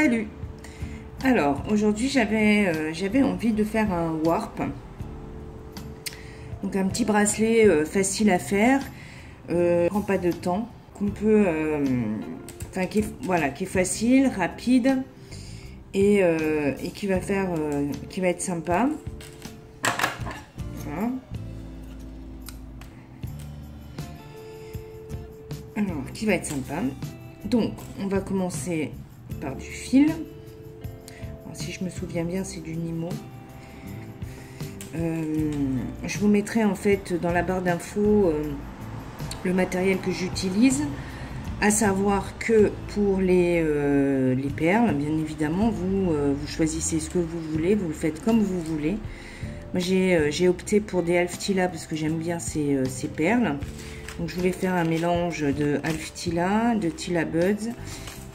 Salut! Alors, aujourd'hui, j'avais envie de faire un warp. Donc, un petit bracelet facile à faire, prend pas de temps, qu'on peut, qui est facile, rapide et qui va être sympa. Voilà. Alors, qui va être sympa. Donc, on va commencer par du fil. Alors, si je me souviens bien, c'est du Nimo. Je vous mettrai en fait dans la barre d'infos le matériel que j'utilise. À savoir que pour les perles, bien évidemment, vous choisissez ce que vous voulez, vous le faites comme vous voulez. Moi, j'ai opté pour des Alftila parce que j'aime bien ces perles. Donc, je voulais faire un mélange de Alftila, de Tila Buds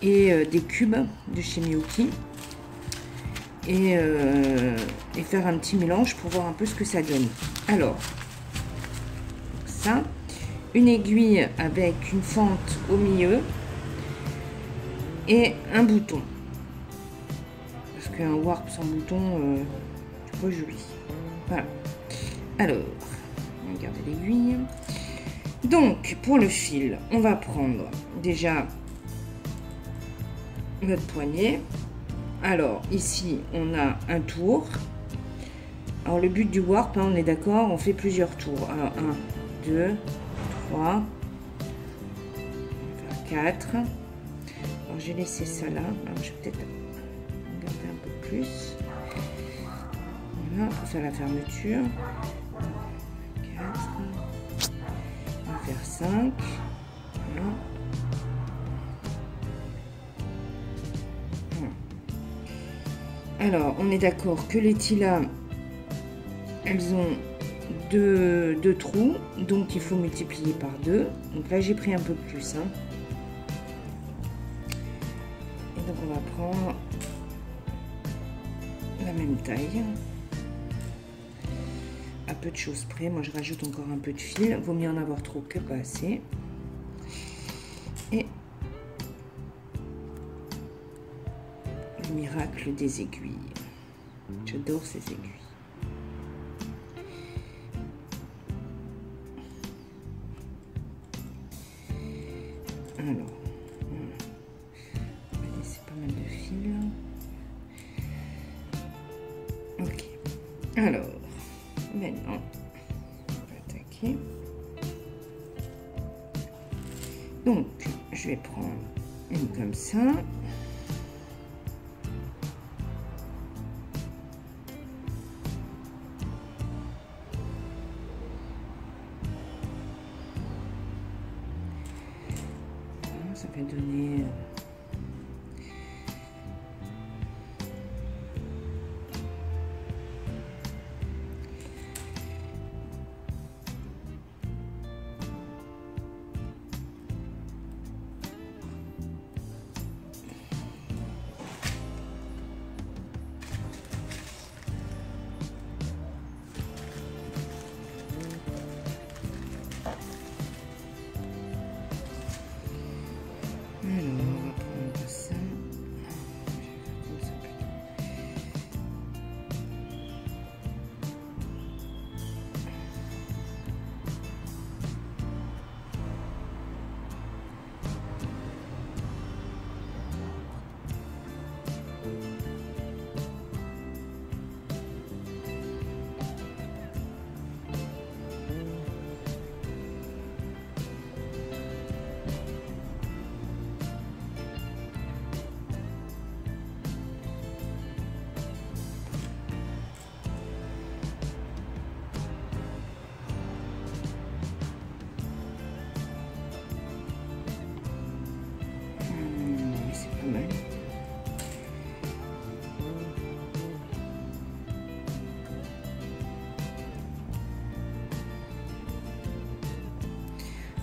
et des cubes de chez Miyuki. Et faire un petit mélange pour voir un peu ce que ça donne. Alors, ça, une aiguille avec une fente au milieu et un bouton. Parce qu'un warp sans bouton, c'est pas joli. Voilà. Alors, regardez l'aiguille. Donc, pour le fil, on va prendre déjà notre poignet. Alors, ici, on a un tour. Alors, le but du warp, hein, on est d'accord, on fait plusieurs tours. Alors, 1, 2, 3, 4. Alors, j'ai laissé ça là. Alors, je vais peut-être regarder un peu plus. Voilà, pour faire la fermeture. 4. On va faire 5. Voilà. Alors, on est d'accord que les Tila, elles ont deux trous, donc il faut multiplier par 2. Donc là, j'ai pris un peu plus. Hein. Et donc, on va prendre la même taille. À peu de choses près. Moi, je rajoute encore un peu de fil. Vaut mieux en avoir trop que pas assez. Et le miracle des aiguilles. J'adore ces aiguilles. Alors, on va laisser pas mal de fil. Ok. Alors, maintenant, on va attaquer. Donc, je vais prendre une comme ça. Ça va donner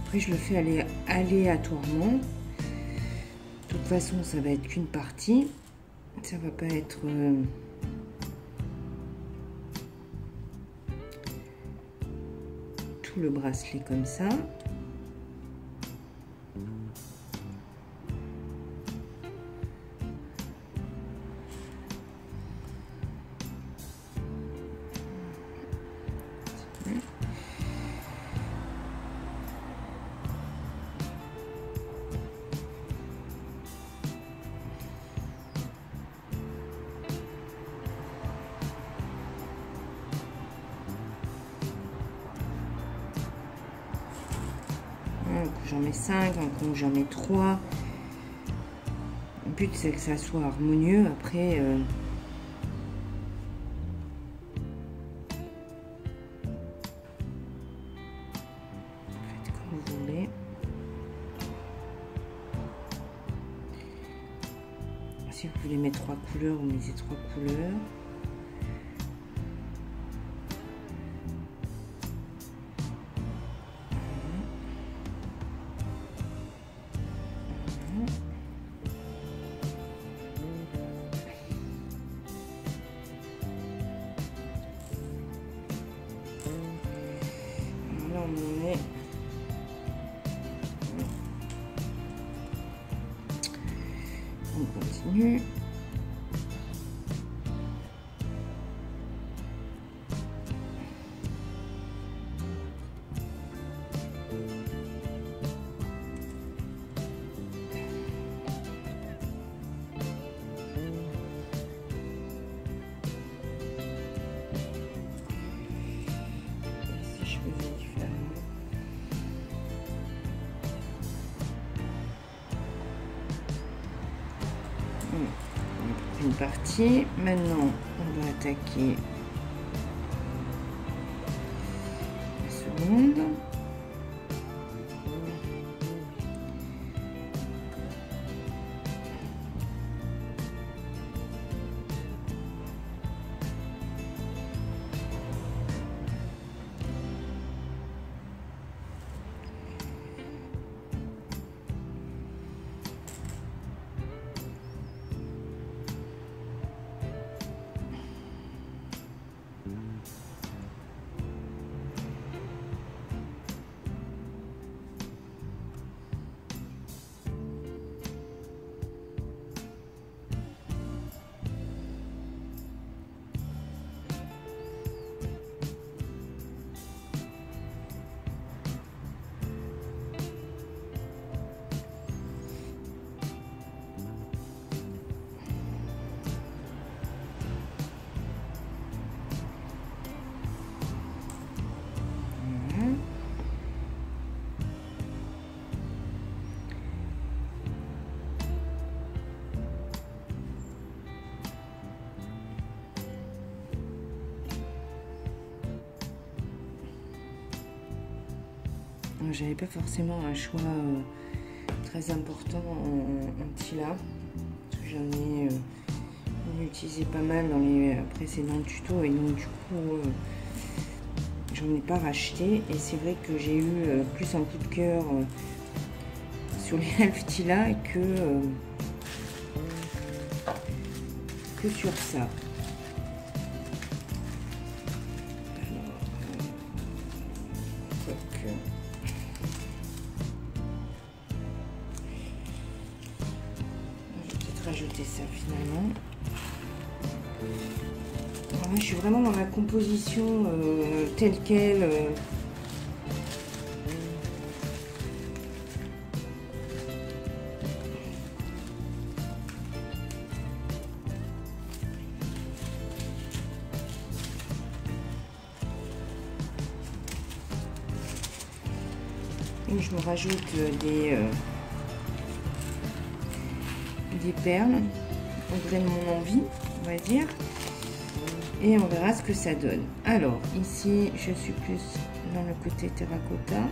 après, je le fais aller aléatoirement. De toute façon, ça va être qu'une partie. Ça va pas être tout le bracelet comme ça. j'en mets 5, un coup j'en mets 3. Le but c'est que ça soit harmonieux. Après, faites comme vous voulez. Si vous voulez mettre 3 couleurs, vous mettez 3 couleurs. Là on est. On continue. Une partie. Maintenant, on va attaquer la seconde. J'avais pas forcément un choix très important en Tila, parce que j'en ai utilisé pas mal dans les précédents tutos et donc du coup j'en ai pas racheté. Et c'est vrai que j'ai eu plus un coup de cœur sur les elfes Tila que sur ça. Rajouter ça finalement. Alors là, je suis vraiment dans la composition telle quelle. Et je me rajoute des perles au gré de mon envie, on va dire, et on verra ce que ça donne. Alors ici je suis plus dans le côté terracotta.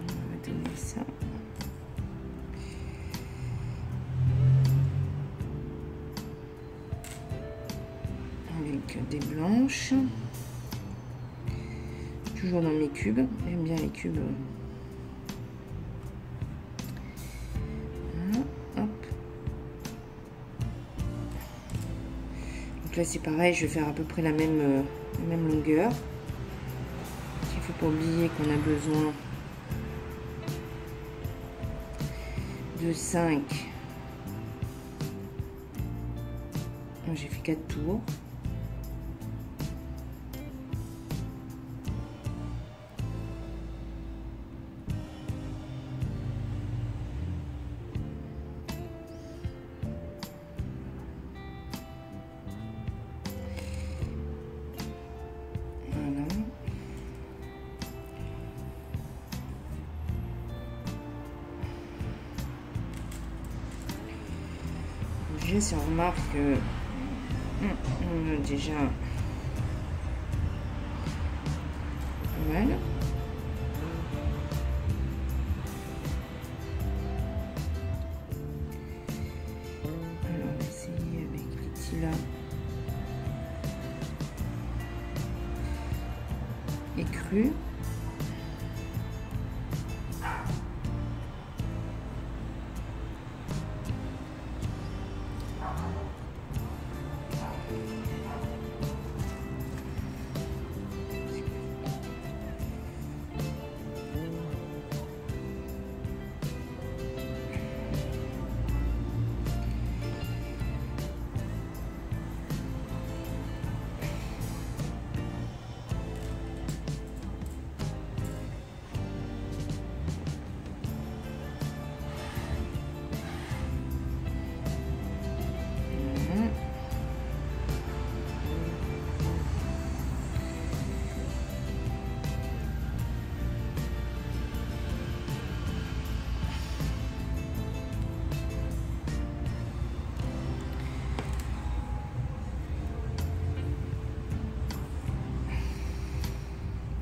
On va donner ça avec des blanches. Toujours dans mes cubes, j'aime bien les cubes. Voilà, hop. Donc là c'est pareil, je vais faire à peu près la même longueur. Il ne faut pas oublier qu'on a besoin de 5. J'ai fait 4 tours. Déjà, si on remarque que on a déjà pas mal. Alors, on va essayer avec les tilas écrus.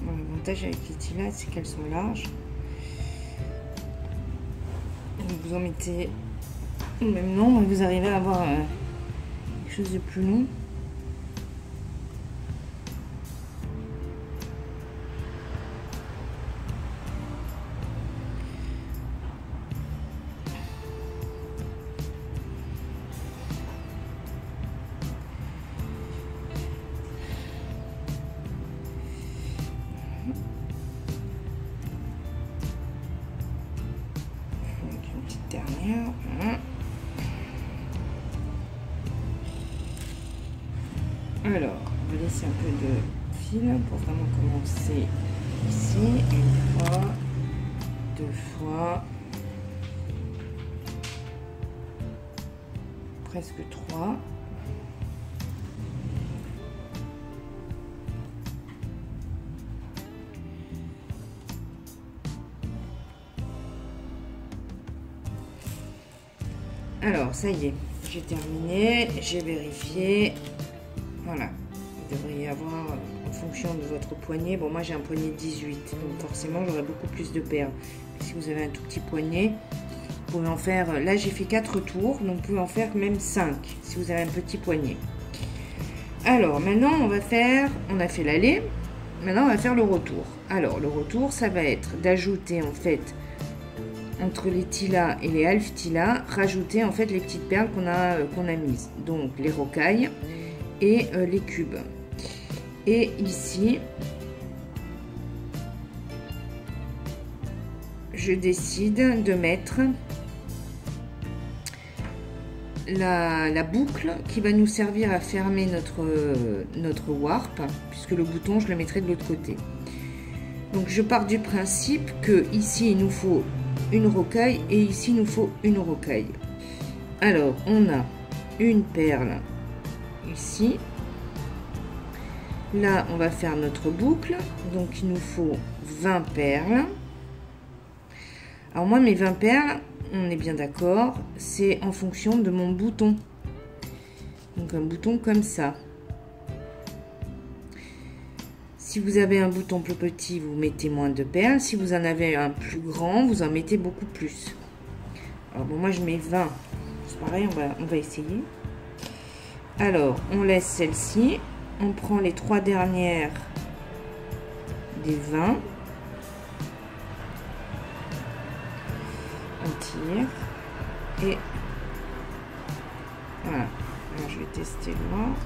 L'avantage avec les tilas, c'est qu'elles sont larges. Donc vous en mettez au même nombre et vous arrivez à avoir quelque chose de plus long. Dernière. Voilà. Alors, on va laisser un peu de fil pour vraiment commencer ici. Une fois, deux fois, presque trois. Alors, ça y est, j'ai terminé, j'ai vérifié. Voilà, vous devriez avoir, en fonction de votre poignet, bon moi j'ai un poignet 18, donc forcément j'aurai beaucoup plus de perles. Si vous avez un tout petit poignet, vous pouvez en faire, là j'ai fait 4 tours, donc vous pouvez en faire même 5, si vous avez un petit poignet. Alors, maintenant on va faire, on a fait l'aller, maintenant on va faire le retour. Alors, le retour, ça va être d'ajouter en fait, entre les tilas et les half tilas, rajouter en fait les petites perles qu'on a mises. Donc les rocailles et les cubes. Et ici, je décide de mettre la boucle qui va nous servir à fermer notre warp, puisque le bouton, je le mettrai de l'autre côté. Donc je pars du principe que ici, il nous faut une rocaille et ici il nous faut une rocaille. Alors on a une perle ici, là on va faire notre boucle, donc il nous faut 20 perles. Alors moi mes 20 perles, on est bien d'accord, c'est en fonction de mon bouton, donc un bouton comme ça. Si vous avez un bouton plus petit, vous mettez moins de perles. Si vous en avez un plus grand, vous en mettez beaucoup plus. Alors bon, moi je mets 20. C'est pareil, on va essayer. Alors, on laisse celle-ci. On prend les 3 dernières des 20. On tire. Et voilà. Alors, je vais tester le noir.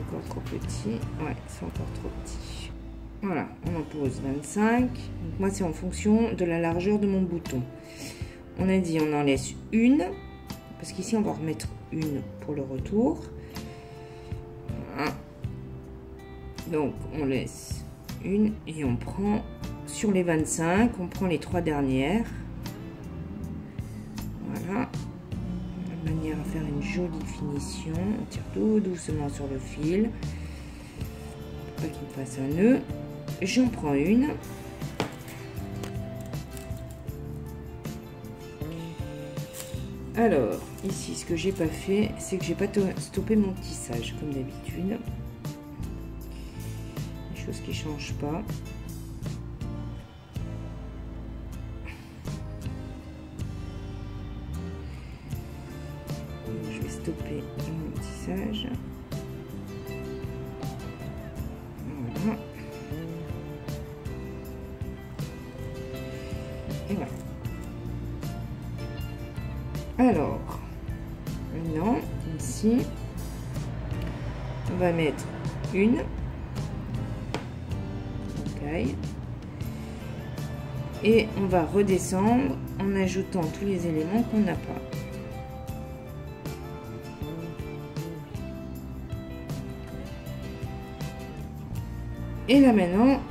Encore trop petit, ouais, c'est encore trop petit. Voilà, on en pose 25. Donc moi c'est en fonction de la largeur de mon bouton. On a dit on en laisse une, parce qu'ici on va remettre une pour le retour. Voilà. Donc on laisse une et on prend sur les 25, on prend les 3 dernières. Voilà. Manière à faire une jolie finition. On tire tout doucement sur le fil pour pas qu'il me fasse un nœud. J'en prends une Alors, ici, ce que j'ai pas fait, c'est que j'ai pas stoppé mon tissage, comme d'habitude. Des choses qui changent pas. Je vais stopper mon tissage. Voilà. Et voilà. Alors, maintenant, ici, on va mettre une rocaille et on va redescendre en ajoutant tous les éléments qu'on n'a pas. Et là maintenant,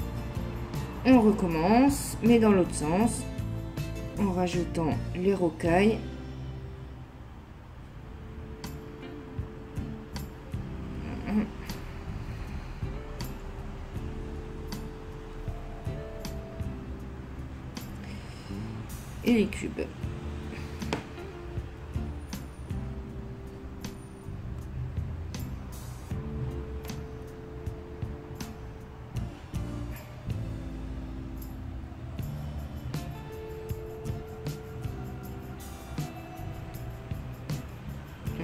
on recommence, mais dans l'autre sens, en rajoutant les rocailles. Et les cubes.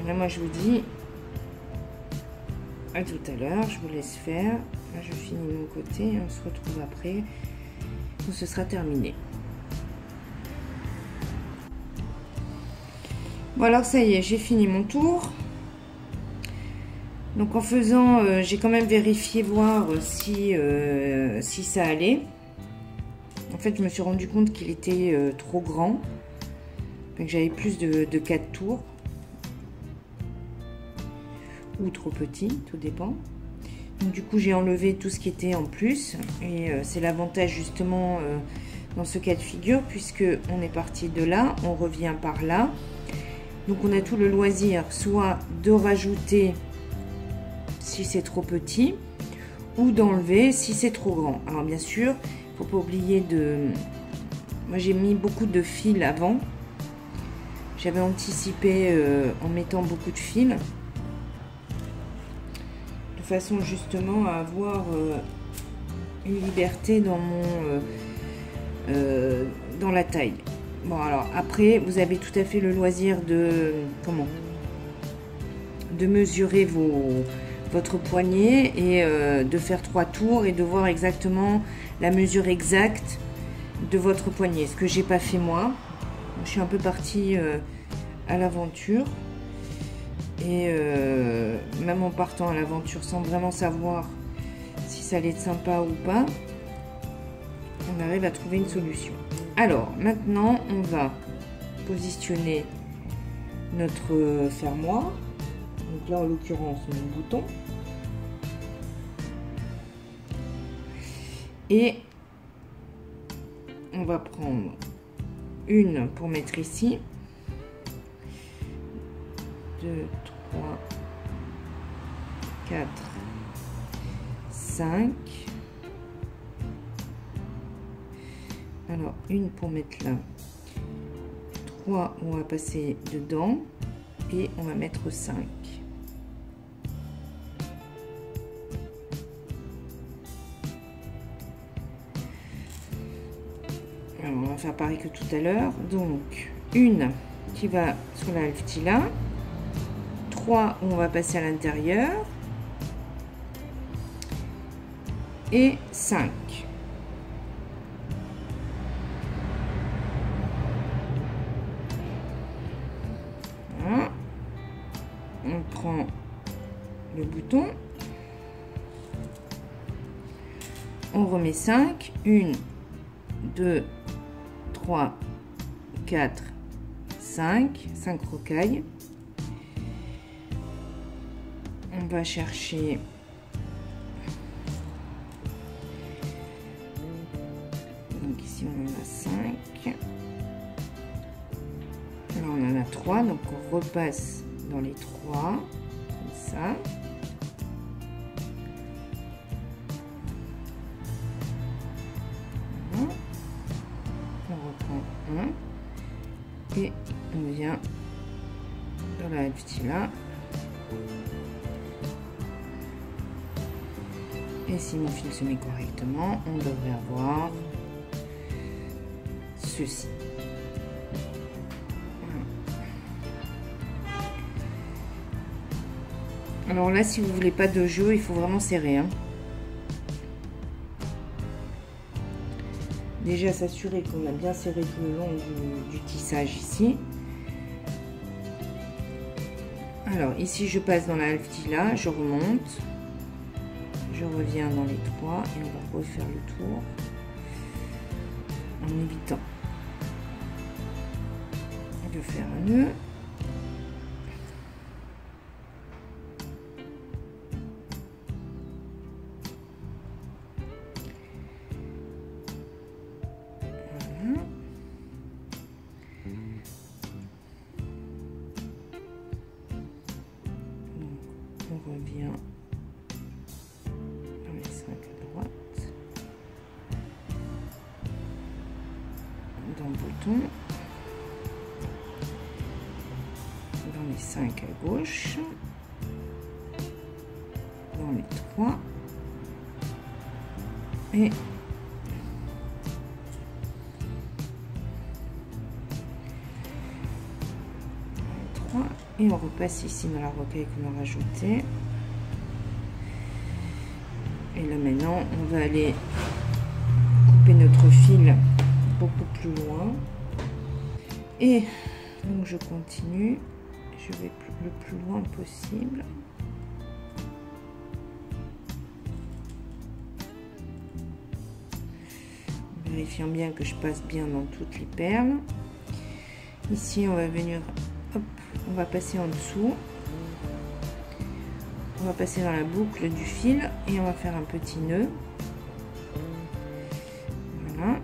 Là, moi je vous dis à tout à l'heure, je vous laisse faire. Là je finis de mon côté et on se retrouve après quand ce sera terminé. Bon alors ça y est, j'ai fini mon tour. Donc en faisant, j'ai quand même vérifié voir si ça allait. En fait je me suis rendu compte qu'il était trop grand, que j'avais plus de 4 tours. Ou trop petit, tout dépend. Donc, du coup j'ai enlevé tout ce qui était en plus et c'est l'avantage justement dans ce cas de figure, puisque on est parti de là, on revient par là, donc on a tout le loisir soit de rajouter si c'est trop petit ou d'enlever si c'est trop grand. Alors bien sûr il faut pas oublier de, moi j'ai mis beaucoup de fils avant, j'avais anticipé en mettant beaucoup de fils, façon justement à avoir une liberté dans mon dans la taille. Bon alors après vous avez tout à fait le loisir de de mesurer votre poignet et de faire 3 tours et de voir exactement la mesure exacte de votre poignet, ce que j'ai pas fait moi. Je suis un peu partie à l'aventure. Et même en partant à l'aventure sans vraiment savoir si ça allait être sympa ou pas, on arrive à trouver une solution. Alors maintenant on va positionner notre fermoir, donc là en l'occurrence mon bouton, et on va prendre une pour mettre ici, 2, 3, 4, 5. Alors, une pour mettre là. 3, on va passer dedans. Et on va mettre 5. Alors, on va faire pareil que tout à l'heure. Donc, une qui va sur la halftie là. 3 où on va passer à l'intérieur et 5. Voilà. On prend le bouton, on remet 5, 1, 2, 3, 4, 5 rocailles. On va chercher donc ici on en a 5, là on en a 3, donc on repasse dans les 3 comme ça. Voilà. On reprend un et on vient dans la petite là. Et si mon fil se met correctement, on devrait avoir ceci. Alors là, si vous voulez pas de jeu, il faut vraiment serrer, hein. Déjà s'assurer qu'on a bien serré tout le long du tissage ici. Alors ici, je passe dans la halftila, je remonte, je reviens dans les 3 et on va refaire le tour en évitant de faire un nœud. On revient dans les 5 à droite, dans le bouton, dans les 5 à gauche, dans les 3 et et on repasse ici dans la rocaille qu'on a rajouté. Et là maintenant on va aller couper notre fil beaucoup plus loin et donc je continue, je vais le plus loin possible. Vérifiant bien que je passe bien dans toutes les perles. Ici on va venir, hop, on va passer en dessous, on va passer dans la boucle du fil et on va faire un petit nœud. Voilà.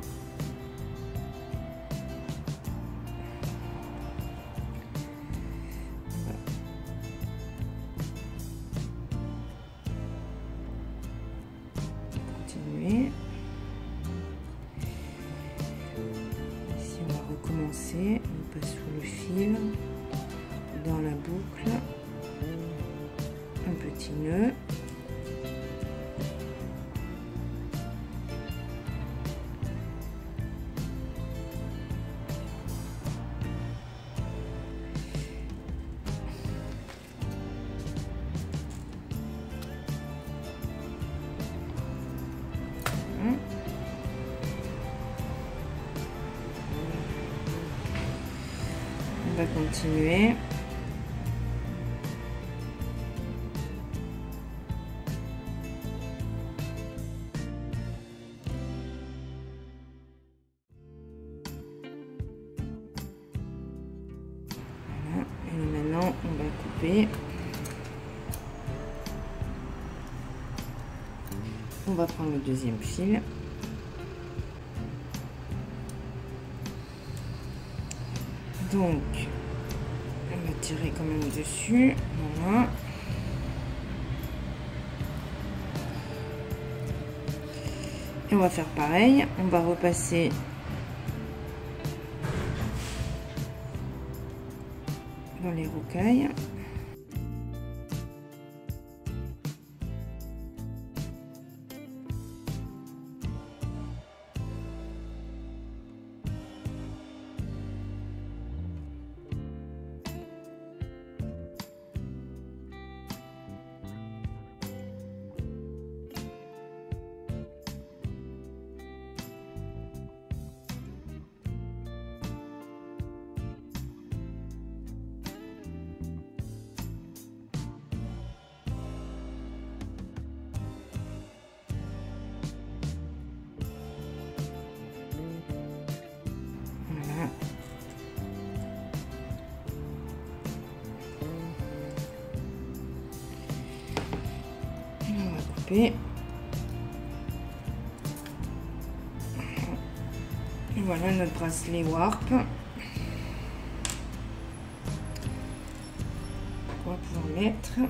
On va continuer. Ici on va recommencer, on passe sous le fil, dans la boucle, un petit nœud, on va continuer. Et maintenant on va couper, on va prendre le deuxième fil, donc on va tirer quand même dessus, voilà, et on va faire pareil, on va repasser dans les rocailles. Et voilà notre bracelet warp. On va pouvoir mettre.